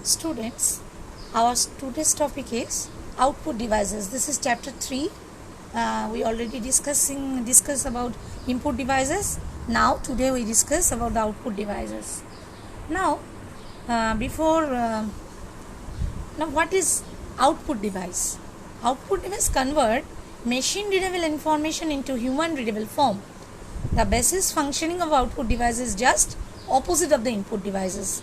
Students, our today's topic is output devices. This is chapter 3. We already discuss about input devices. Now today we discuss about the output devices. Now what is output device? Output device convert machine readable information into human readable form. The basis functioning of output device is just opposite of the input devices.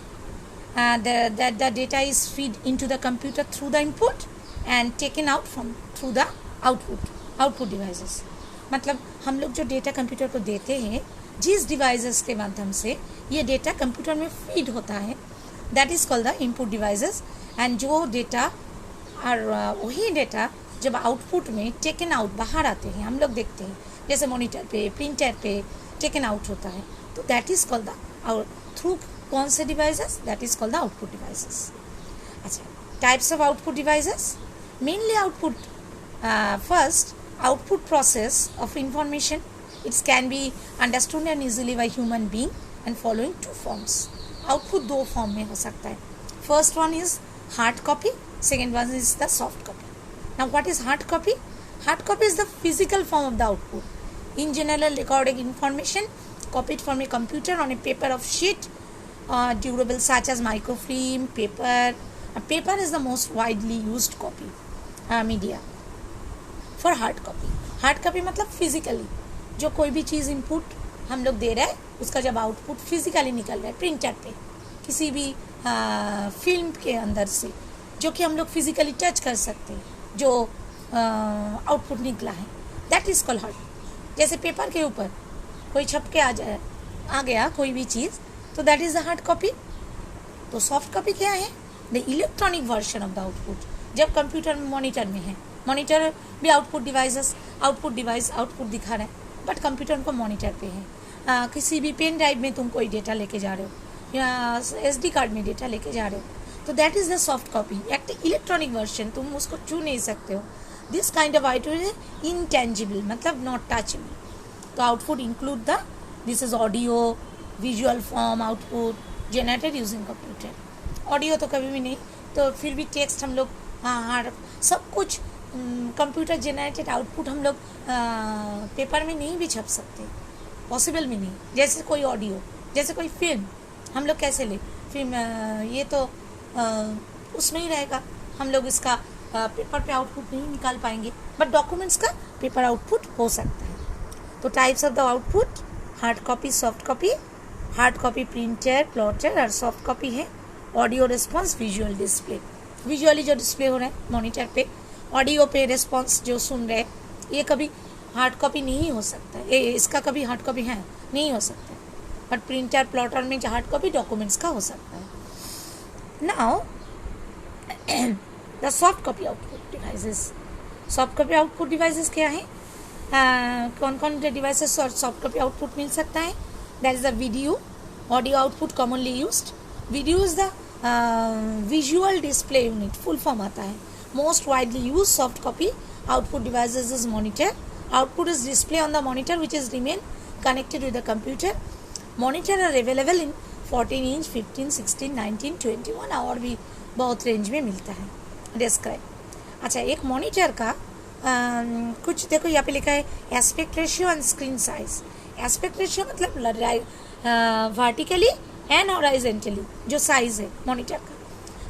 The data is fed into the computer through the input and taken out through the output devices. मतलब हम लोग जो data computer को देते हैं जिस devices के माध्यम से ये डेटा कंप्यूटर में फीड होता है that is called the input devices. And जो डेटा और वही डेटा जब आउटपुट में टेकन आउट बाहर आते हैं हम लोग देखते हैं जैसे मॉनिटर पे प्रिंटर पे टेकन आउट होता है तो that is called the through कौन से devices that is called the output devices. अच्छा, types of output devices mainly output first output process of information. It can be understood and easily by human being and following two forms. Output दो form में हो सकता है. First one is hard copy. Second one is the soft copy. Now what is hard copy? Hard copy is the physical form of the output. In general, recorded information copied from a computer on a paper of sheet durable such as microfilm, paper. Paper is the most widely used copy media. For hard copy मतलब physically जो कोई भी चीज़ input हम लोग दे रहे हैं उसका जब आउटपुट फिजिकली निकल रहा है प्रिंटर पे किसी भी फिल्म के अंदर से जो कि हम लोग फिजिकली टच कर सकते हैं जो आउटपुट निकला है दैट इज कॉल्ड हार्ड. जैसे पेपर के ऊपर कोई छप के आ गया कोई भी चीज़ तो that is the hard copy. तो सॉफ्ट कॉपी क्या है? The electronic version of the output जब कंप्यूटर में मॉनिटर में है. मॉनिटर भी आउटपुट डिवाइस आउटपुट दिखा रहे हैं बट कंप्यूटर उनको मॉनिटर पे है. किसी भी पेन ड्राइव में तुम कोई डेटा लेके जा रहे हो या SD कार्ड में डेटा लेके जा रहे हो तो that is the soft copy एक इलेक्ट्रॉनिक वर्जन. तुम उसको छू नहीं सकते हो. This kind of output is intangible मतलब नॉट टचेबल. तो output include this is audio visual form output generated using computer. Audio तो कभी भी नहीं तो फिर भी टेक्स्ट हम लोग हाँ सब कुछ कंप्यूटर जनरेटेड आउटपुट हम लोग पेपर में नहीं भी छप सकते पॉसिबल भी नहीं. जैसे कोई ऑडियो जैसे कोई फिल्म हम लोग कैसे ले फिल्म ये तो उसमें ही रहेगा हम लोग इसका पेपर पे आउटपुट नहीं निकाल पाएंगे बट डॉक्यूमेंट्स का पेपर आउटपुट हो सकता है. तो types of the output hard copy soft copy. Hard copy printer plotter और सॉफ्ट कॉपी है audio response visual display. Visually जो डिस्प्ले हो रहा है मॉनिटर पे ऑडियो पे रिस्पॉन्स जो सुन रहे ये कभी हार्ड कॉपी नहीं हो सकता है. इसका कभी हार्ड कॉपी है नहीं हो सकता है बट प्रिंटर प्लॉटर में जो हार्ड कॉपी डॉक्यूमेंट्स का हो सकता है. Now the soft copy output devices. Soft copy output devices क्या है? कौन कौन डिवाइसेस और सॉफ्ट कॉपी आउटपुट मिल सकता है? That is the video audio output commonly used. Video is the visual display unit full form आता है. Most widely used soft copy output devices is monitor. Output is display on the monitor which is remain connected with the computer. Monitor are available in 14 inch, 15, 16, 19, 21 और भी बहुत range में मिलता है. Describe. अच्छा, एक मॉनिटर का कुछ देखो यहाँ पे लिखा है aspect ratio and screen size. Aspect ratio मतलब वर्टिकली एंड हॉरिजॉन्टली जो साइज है मॉनिटर का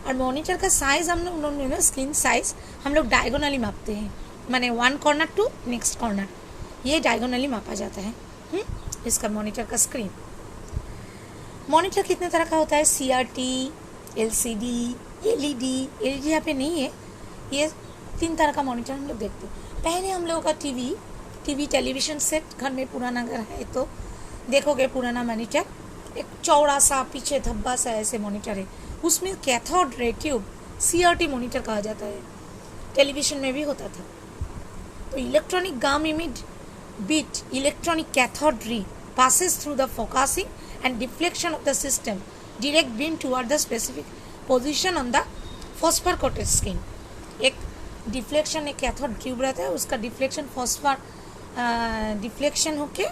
और मॉनिटर का साइज हम लोग स्क्रीन साइज हम लोग डायगोनली मापते हैं माने one corner to next corner ये डायगोनली मापा जाता है. इसका मॉनिटर का स्क्रीन. मॉनिटर कितने तरह का होता है? CRT LCD LED. LED यहाँ पे नहीं है. ये 3 तरह का मॉनिटर हम लोग देखते हैं. पहले हम लोगों का टीवी टेलीविजन सेट घर में पुराना घर है तो देखोगे पुराना मॉनिटर एक चौड़ा सा पीछे धब्बा सा ऐसे मॉनिटर है उसमें cathode ray tube CRT monitor कहा जाता है. टेलीविजन में भी होता था. तो electronic gun image beat electronic cathode ray passes through the focusing and deflection of the system direct beam toward the specific position on the phosphor coated skin. एक deflection एक कैथोड ट्यूब रहता है उसका डिफ्लेक्शन डिफ्लेक्शन होके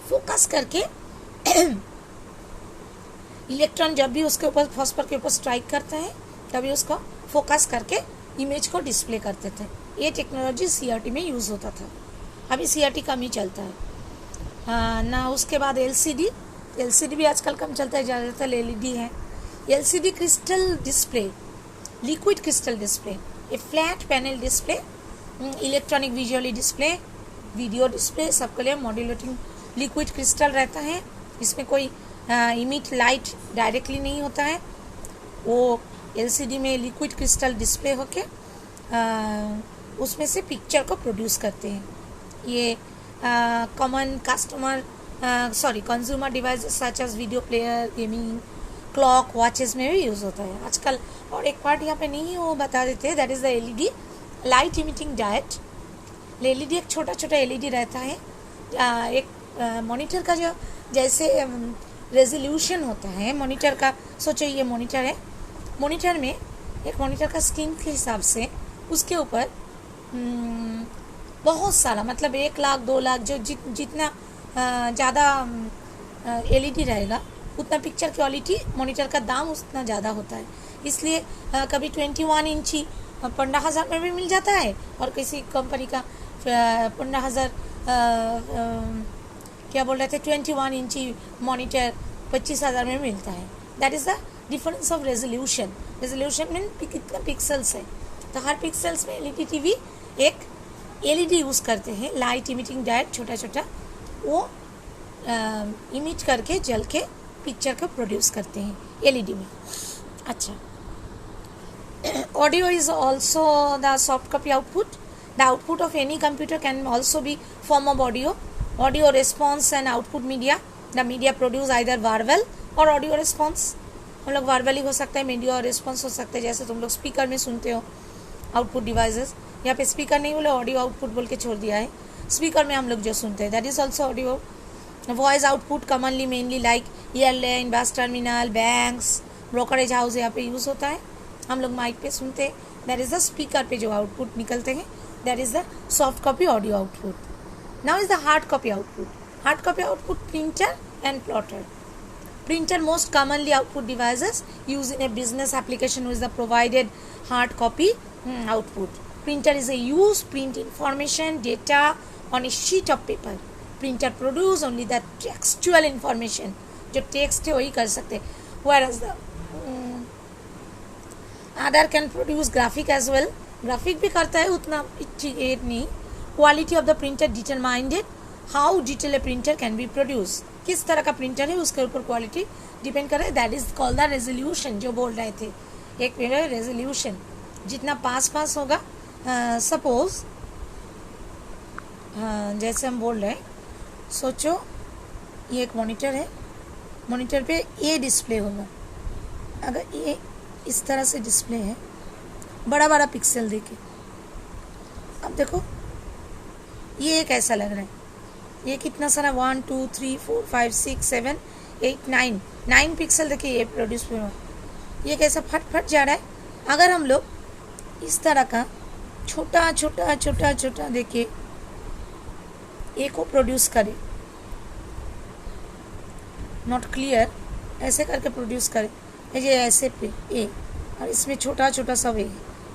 focus करके electron जब भी उसके ऊपर फॉस्फर के ऊपर स्ट्राइक करते हैं तभी उसको फोकस करके इमेज को डिस्प्ले करते थे। ये टेक्नोलॉजी सीआरटी में यूज़ होता था। अभी सीआरटी कम ही चलता है ना। उसके बाद एलसीडी भी आजकल कम चलता है, ज़्यादातर एलईडी है। LCD crystal display, liquid crystal display, a flat panel display, electronic visually display, video display, सबके लिए मॉड्यूलेटिंग लिक्विड क्रिस्टल रहता है। इसमें कोई इमिट लाइट डायरेक्टली नहीं होता है। वो एलसीडी में लिक्विड क्रिस्टल डिस्प्ले होके उसमें से पिक्चर को प्रोड्यूस करते हैं। ये common consumer devices such as video player, gaming, clock, watches में भी यूज़ होता है आजकल। और एक पार्ट यहाँ पे नहीं वो बता देते, that is the LED light emitting diet. LED एक छोटा छोटा एलईडी रहता है। एक मॉनिटर का जो जैसे रेजोल्यूशन होता है मॉनिटर का, सोचो ये मॉनिटर है, मॉनिटर में एक मॉनिटर का स्क्रीन के हिसाब से उसके ऊपर बहुत सारा, मतलब 1 लाख 2 लाख जो जितना ज़्यादा एलईडी रहेगा उतना पिक्चर क्वालिटी मॉनिटर का दाम उतना ज़्यादा होता है। इसलिए कभी 21 इंची 15,000 में भी मिल जाता है और किसी कंपनी का 15,000 क्या बोल रहे थे 21 इंची मॉनिटर 25,000 में मिलता है। That is the difference of resolution. Resolution mean कितना पिक्सल्स है। तो हर पिक्सल्स में एलईडी टीवी एक एलईडी यूज़ करते हैं, लाइट इमिटिंग डायोड छोटा छोटा, वो इमिट करके जल के पिक्चर को प्रोड्यूस करते हैं एलईडी में। अच्छा, audio is also the soft copy output. The output of any computer can also be form of audio. Audio response and output media, the media produce either verbal और audio response. हम लोग verbally हो सकता है, media और response हो सकता है, जैसे तुम लोग स्पीकर में सुनते हो आउटपुट डिवाइसेस। यहाँ पे स्पीकर नहीं बोले, ऑडियो आउटपुट बोल के छोड़ दिया है। स्पीकर में हम लोग जो सुनते हैं that is also audio. Voice output commonly mainly like airline, bus terminal, banks, brokerage house यहाँ पे यूज़ होता है। हम लोग माइक पे सुनते हैं, दैट इज़ द स्पीकर पे जो आउटपुट निकलते हैं, that is the soft copy audio output. Now is the hard copy output. Hard copy output printer and plotter. Printer most commonly output devices used in a business application with the provided hard copy output. Printer is a use print information data on a sheet of paper. Printer produce only the textual information. जो text है वही कर सकते, whereas the other can produce graphic as well. Graphic भी करता है, उतना नहीं. Quality of the printer determined how detailed a printer can be produced. किस तरह का प्रिंटर है उसके ऊपर क्वालिटी डिपेंड कर रहा है। That is called the resolution. जो बोल रहे थे एक रेजोल्यूशन जितना पास होगा, सपोज जैसे हम बोल रहे हैं, सोचो ये एक मॉनिटर है, मॉनिटर पे ये डिस्प्ले होगा। अगर ये इस तरह से डिस्प्ले है, बड़ा बड़ा पिक्सल देखे, अब देखो ये कैसा लग रहा है। ये कितना सारा 1 2 3 4 5 6 7 8 9 पिक्सल देखिए ये प्रोड्यूस हुआ। ये कैसा फट जा रहा है। अगर हम लोग इस तरह का छोटा छोटा छोटा छोटा देखिए ए को प्रोड्यूस करें, नॉट क्लियर, ऐसे करके प्रोड्यूस करें, ये ऐसे पे ए और इसमें छोटा छोटा सब ए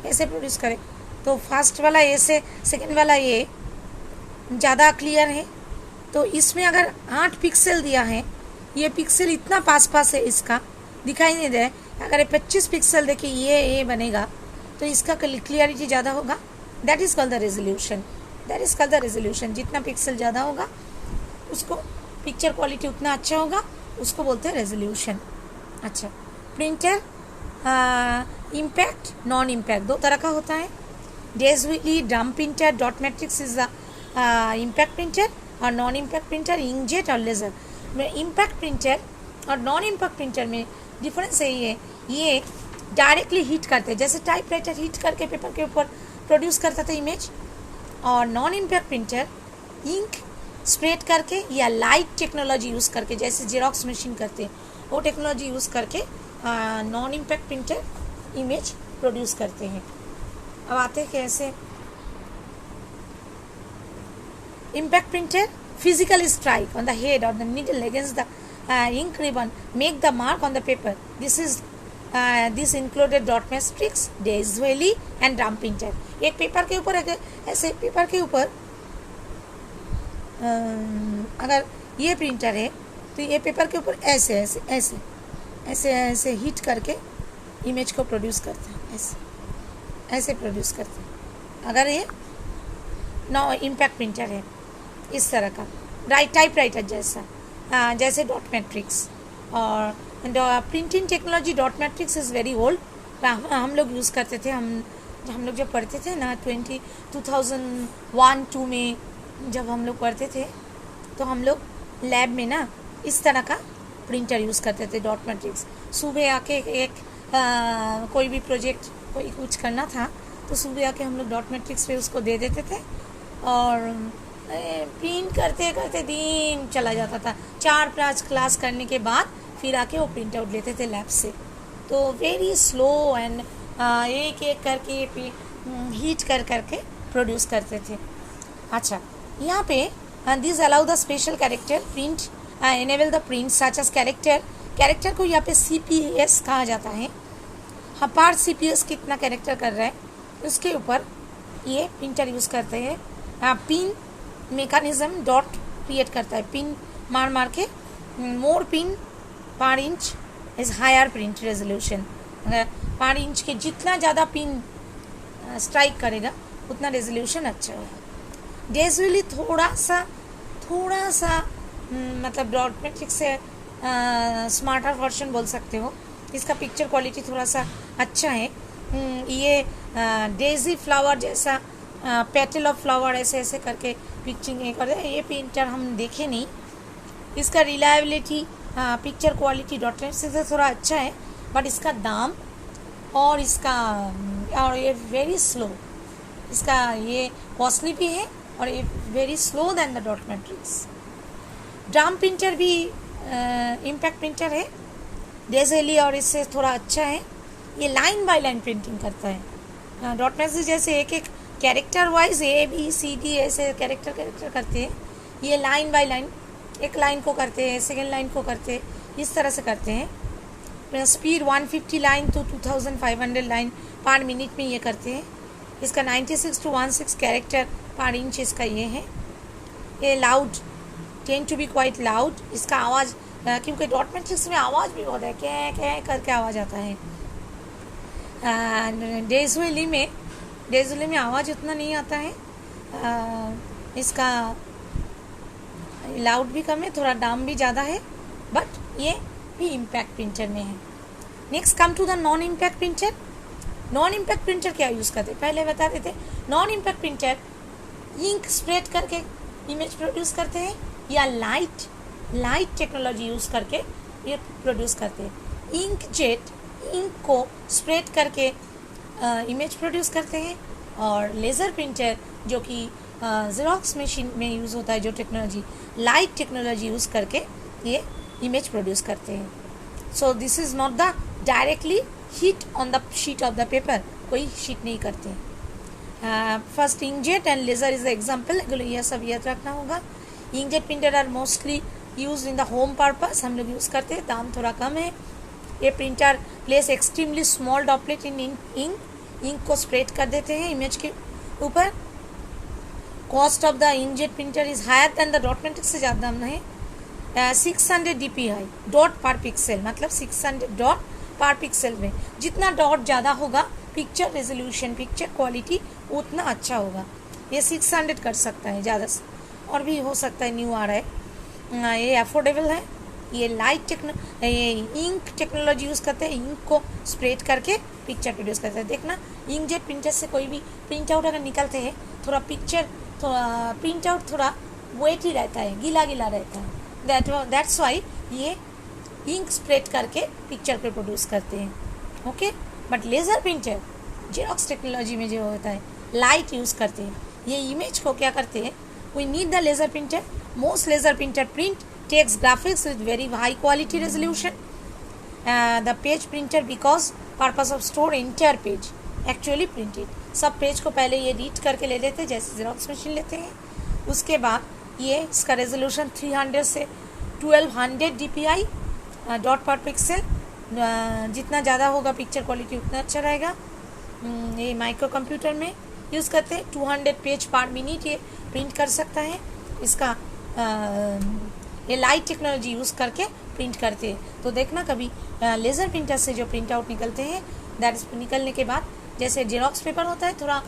ऐसे प्रोड्यूस करें, तो फर्स्ट वाला ए से सेकेंड वाला ए ज़्यादा क्लियर है। तो इसमें अगर 8 पिक्सल दिया है, ये पिक्सल इतना पास है, इसका दिखाई नहीं दे रहा है। अगर 25 पिक्सल देखिए ये बनेगा तो इसका क्लियरिटी ज़्यादा होगा। That is called the resolution. That is called the resolution. जितना पिक्सल ज़्यादा होगा उसको पिक्चर क्वालिटी उतना अच्छा होगा, उसको बोलते हैं रेजोल्यूशन। अच्छा, प्रिंटर इम्पैक्ट, नॉन इम्पैक्ट, 2 तरह का होता है। Daisy wheel drum printer, dot matrix is the impact printer, और नॉन इम्पैक्ट प्रिंटर इंकजेट और लेज़र में। इम्पैक्ट प्रिंटर और नॉन इम्पैक्ट प्रिंटर में डिफरेंस यही है, ये डायरेक्टली हीट करते हैं, जैसे टाइपराइटर हीट करके पेपर के ऊपर प्रोड्यूस करता था इमेज। और non impact printer ink spread करके या लाइट टेक्नोलॉजी यूज़ करके, जैसे जेरोक्स मशीन करते हैं वो टेक्नोलॉजी यूज़ करके non impact printer image produce करते हैं। अब आते हैं कैसे। Impact printer, physical strike on the head or the needle against the ink ribbon make the mark on the paper. This included dot matrix, Dezhouili and drum printer. एक paper के ऊपर ऐसे पेपर के ऊपर अगर ये प्रिंटर है तो ये पेपर के ऊपर ऐसे ऐसे ऐसे ऐसे ऐसे हीट करके इमेज को प्रोड्यूस करते हैं, ऐसे ऐसे प्रोड्यूस करते हैं। अगर ये नो इम्पैक्ट प्रिंटर है इस तरह का टाइप राइटर जैसा जैसे डॉट मैट्रिक्स और printing technology dot matrix is very old. हम लोग यूज़ करते थे, हम लोग जब पढ़ते थे ना 2001-2 में जब हम लोग पढ़ते थे तो हम लोग लैब में ना इस तरह का प्रिंटर यूज़ करते थे डॉट मैट्रिक्स। सुबह आके कोई भी प्रोजेक्ट कोई कुछ करना था तो सुबह आके हम लोग डॉट मैट्रिक्स पे उसको दे देते थे और प्रिंट करते करते दिन चला जाता था। 4-5 क्लास करने के बाद फिर आके वो प्रिंट आउट लेते थे लैब से। तो वेरी स्लो एंड एक एक करके हीट करके प्रोड्यूस करते थे। अच्छा, यहाँ पे this allow the special character print enable the print such as character को यहाँ पे CPS कहा जाता है। हाँ, पार्ट CPS कितना कैरेक्टर कर रहा है उसके ऊपर ये प्रिंटर यूज़ करते हैं। पिन मेकानिज्म डॉट क्रिएट करता है, पिन मार के more pin per inch is higher print resolution. Per inch के जितना ज़्यादा पिन स्ट्राइक करेगा उतना रेजोल्यूशन अच्छा होगा। डेज़्हुइली थोड़ा सा मतलब डॉट मैट्रिक्स से स्मार्टर वर्जन बोल सकते हो। इसका पिक्चर क्वालिटी थोड़ा सा अच्छा है। ये डेजी फ्लावर जैसा पेटल ऑफ फ्लावर ऐसे ऐसे करके पिक्चरिंग करते हैं। ये प्रिंटर हम देखे नहीं। इसका reliability picture quality dot matrix से थोड़ा अच्छा है, बट इसका दाम और ये वेरी स्लो, इसका ये कॉस्टली भी है और ये very slow than the dot matrix. Drum printer भी इम्पैक्ट प्रिंटर है डेज़्हुइली और इससे थोड़ा अच्छा है। ये लाइन बाय लाइन प्रिंटिंग करता है। डॉट मैट्रिक्स जैसे एक एक कैरेक्टर वाइज ABCD ऐसे कैरेक्टर करते हैं, ये लाइन बाय लाइन एक लाइन को करते हैं, सेकेंड लाइन को करते हैं, इस तरह से करते हैं। स्पीड 150 लाइन तो 2500 लाइन पर मिनट में ये करते हैं। इसका 96 to 106 कैरेक्टर पर इंच इसका ये है। ये loud tend to be quite loud. इसका आवाज़ क्योंकि डॉट मैट्रिक्स में आवाज़ भी बहुत है, क्या करके आवाज़ आता है। डेज़्हुइली में आवाज़ उतना नहीं आता है। इसका लाउड भी कम है, थोड़ा दाम भी ज़्यादा है, बट ये भी इम्पैक्ट प्रिंटर में है। Next come to the non impact printer. Non impact printer क्या यूज़ करते, पहले बता देते। Non impact printer ink spread करके इमेज प्रोड्यूस करते हैं या लाइट टेक्नोलॉजी यूज़ करके ये प्रोड्यूस करते हैं। इंक जेट इंक को स्प्रेड करके इमेज प्रोड्यूस करते हैं और लेज़र प्रिंटर जो कि ज़ेरॉक्स मशीन में यूज़ होता है, जो टेक्नोलॉजी लाइट टेक्नोलॉजी यूज़ करके ये इमेज प्रोड्यूस करते हैं। So this is not the directly heat on the sheet of the paper, कोई शीट नहीं करते हैं। First inkjet and laser is the example, ये सब याद रखना होगा। Inkjet printer are mostly use in the home purpose, हम लोग यूज़ करते हैं, दाम थोड़ा कम है। ये printer place extremely small droplet in ink को स्प्रेड कर देते हैं इमेज के ऊपर। Cost of the inkjet printer is higher than the dot matrix से ज़्यादा दाम है। 600 DPI डॉट पर पिक्सल, मतलब 600 डॉट पर पिक्सल में जितना डॉट ज़्यादा होगा पिक्चर रेजोल्यूशन पिक्चर क्वालिटी उतना अच्छा होगा। ये 600 कर सकता है, ज़्यादा और भी हो सकता है, न्यू आ रहा है। ये अफोर्डेबल है। ये ये इंक टेक्नोलॉजी यूज़ करते हैं, इंक को स्प्रेड करके पिक्चर प्रोड्यूस करते हैं। देखना इंकजेट प्रिंटर से कोई भी प्रिंट आउट अगर निकलते हैं थोड़ा प्रिंट आउट थोड़ा वेट ही रहता है, गीला रहता है। दैट्स वाई ये इंक स्प्रेड करके पिक्चर पे प्रोड्यूस करते हैं। Okay, but laser printer xerox technology में जो होता है लाइट यूज़ करते हैं। ये इमेज को क्या करते हैं, we need the laser printer. Most laser printer print takes graphics with very high quality resolution. The page printer because purpose of store entire page actually printed. सब पेज को पहले ये रीड करके ले लेते हैं जैसे जेरॉक्स मशीन लेते हैं। उसके बाद ये इसका रेजोल्यूशन 300 से 1200 DPI डॉट पर पिक्सल, जितना ज़्यादा होगा पिक्चर क्वालिटी उतना अच्छा रहेगा। ये माइक्रो कंप्यूटर में यूज़ करते हैं। 200 पेज पर मिनट ये प्रिंट कर सकता है। इसका ये लाइट टेक्नोलॉजी यूज़ करके प्रिंट करते हैं। तो देखना कभी लेज़र प्रिंटर से जो प्रिंट आउट निकलते हैं, दैट इज निकलने के बाद जैसे जेरोक्स पेपर होता है थोड़ा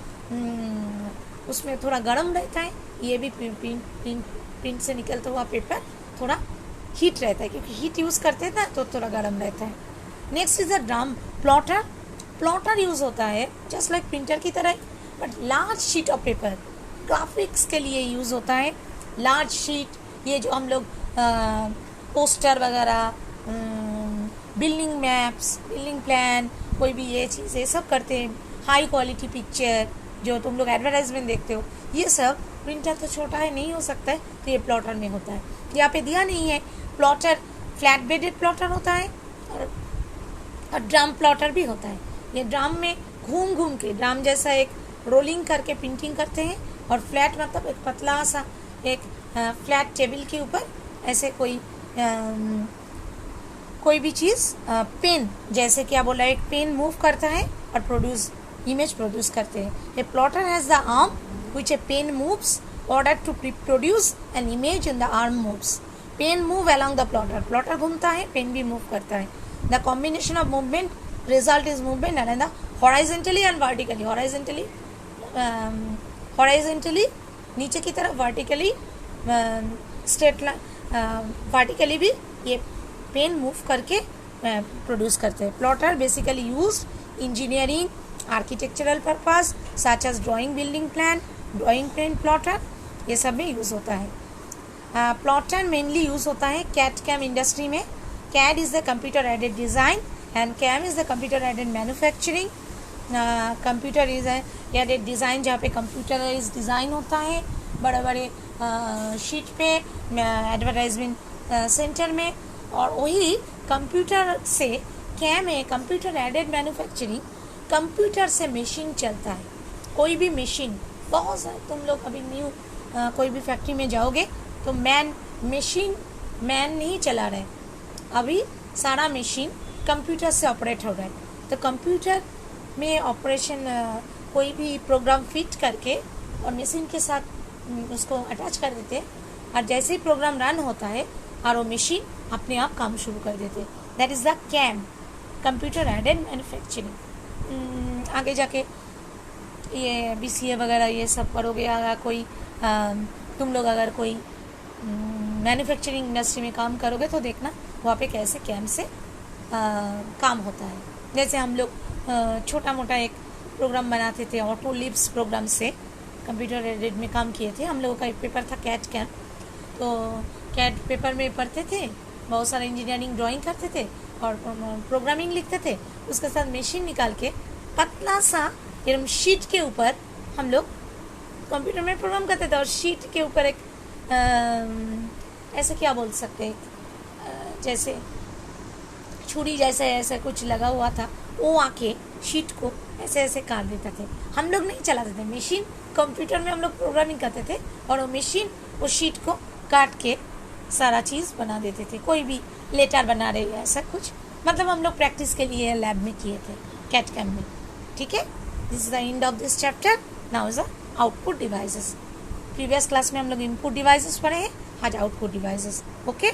उसमें थोड़ा गर्म रहता है, ये भी प्रिंट से निकलता हुआ पेपर थोड़ा हीट रहता है, क्योंकि हीट यूज़ करते हैं ना तो थोड़ा गर्म रहता है। Next is the drum plotter. Plotter use होता है जस्ट लाइक प्रिंटर की तरह, but large sheet of paper, graphics के लिए यूज़ होता है। लार्ज शीट, ये जो हम लोग पोस्टर वगैरह, बिल्डिंग मैप्स, बिल्डिंग प्लान, कोई भी ये चीज़ ये सब करते हैं। हाई क्वालिटी पिक्चर जो तुम लोग एडवर्टाइजमेंट देखते हो, ये सब प्रिंटर तो छोटा है नहीं हो सकता है, तो ये प्लॉटर में होता है। यहाँ पे दिया नहीं है। प्लॉटर फ्लैट बेडेड प्लॉटर होता है और ड्रम प्लॉटर भी होता है। ये ड्रम में घूम घूम के ड्रम जैसा एक रोलिंग करके प्रिंटिंग करते हैं, और फ्लैट मतलब एक पतला सा एक फ्लैट टेबल के ऊपर ऐसे कोई भी चीज़ पेन, जैसे क्या बोला, एक पेन मूव करता है और इमेज प्रोड्यूस करते हैं। A plotter has the arm which a pen moves order to produce an image in the arm moves. Pen move along the plotter, plotter घूमता है, पेन भी मूव करता है। The combination of movement result is movement and the horizontally and vertically. Horizontally नीचे की तरफ, vertically straight line, vertically भी ये पेन मूव करके प्रोड्यूस करते हैं। Plotter basically used engineering, architectural purpose such as drawing, building plan, drawing pen plotter, ये सब में यूज़ होता है। प्लॉटर मेनली यूज़ होता है कैड कैम इंडस्ट्री में। CAD is the computer aided design and CAM is the computer aided manufacturing. Computer is aided design, जहाँ पे कंप्यूटराइज डिज़ाइन होता है बड़े बड़े शीट पे एडवर्टाइजमेंट सेंटर में, और वही कंप्यूटर से कैम है कंप्यूटर एडेड मैन्युफैक्चरिंग। कंप्यूटर से मशीन चलता है, कोई भी मशीन, बहुत सारे तुम लोग अभी न्यू कोई भी फैक्ट्री में जाओगे तो मैन नहीं चला रहे, अभी सारा मशीन कंप्यूटर से ऑपरेट हो रहा है। तो कंप्यूटर में ऑपरेशन कोई भी प्रोग्राम फिट करके और मशीन के साथ उसको अटैच कर देते हैं, और जैसे ही प्रोग्राम रन होता है और वो मशीन अपने आप काम शुरू कर देते हैं। That is the CAM, computer aided manufacturing. आगे जाके ये BCA वगैरह ये सब करोगे, अगर कोई तुम लोग अगर कोई मैन्युफैक्चरिंग इंडस्ट्री में काम करोगे तो देखना वहाँ पे कैसे कैम से काम होता है। जैसे हम लोग छोटा मोटा एक प्रोग्राम बनाते थे, ऑटो लिप्स प्रोग्राम से कंप्यूटर एडेड में काम किए थे। हम लोगों का एक पेपर था कैड कैम, तो कैड पेपर में पढ़ते थे, बहुत सारा इंजीनियरिंग ड्राइंग करते थे और प्रोग्रामिंग लिखते थे। उसके साथ मशीन निकाल के पतला सा एकदम शीट के ऊपर हम लोग कंप्यूटर में प्रोग्राम करते थे, और शीट के ऊपर एक ऐसे क्या बोल सकते हैं, जैसे छुरी जैसे ऐसे कुछ लगा हुआ था, वो आके शीट को ऐसे ऐसे काट देता थे। हम लोग नहीं चलाते थे मशीन, कंप्यूटर में हम लोग प्रोग्रामिंग करते थे और वो मशीन वो शीट को काट के सारा चीज़ बना देते थे। कोई भी लेटर बना रहे हैं ऐसा कुछ, मतलब हम लोग प्रैक्टिस के लिए लैब में किए थे कैड कैम में। ठीक है, this is the end of this chapter. Now is the output devices. Previous class में हम लोग इनपुट डिवाइसेस पढ़े हैं, आज आउटपुट डिवाइसेस। ओके।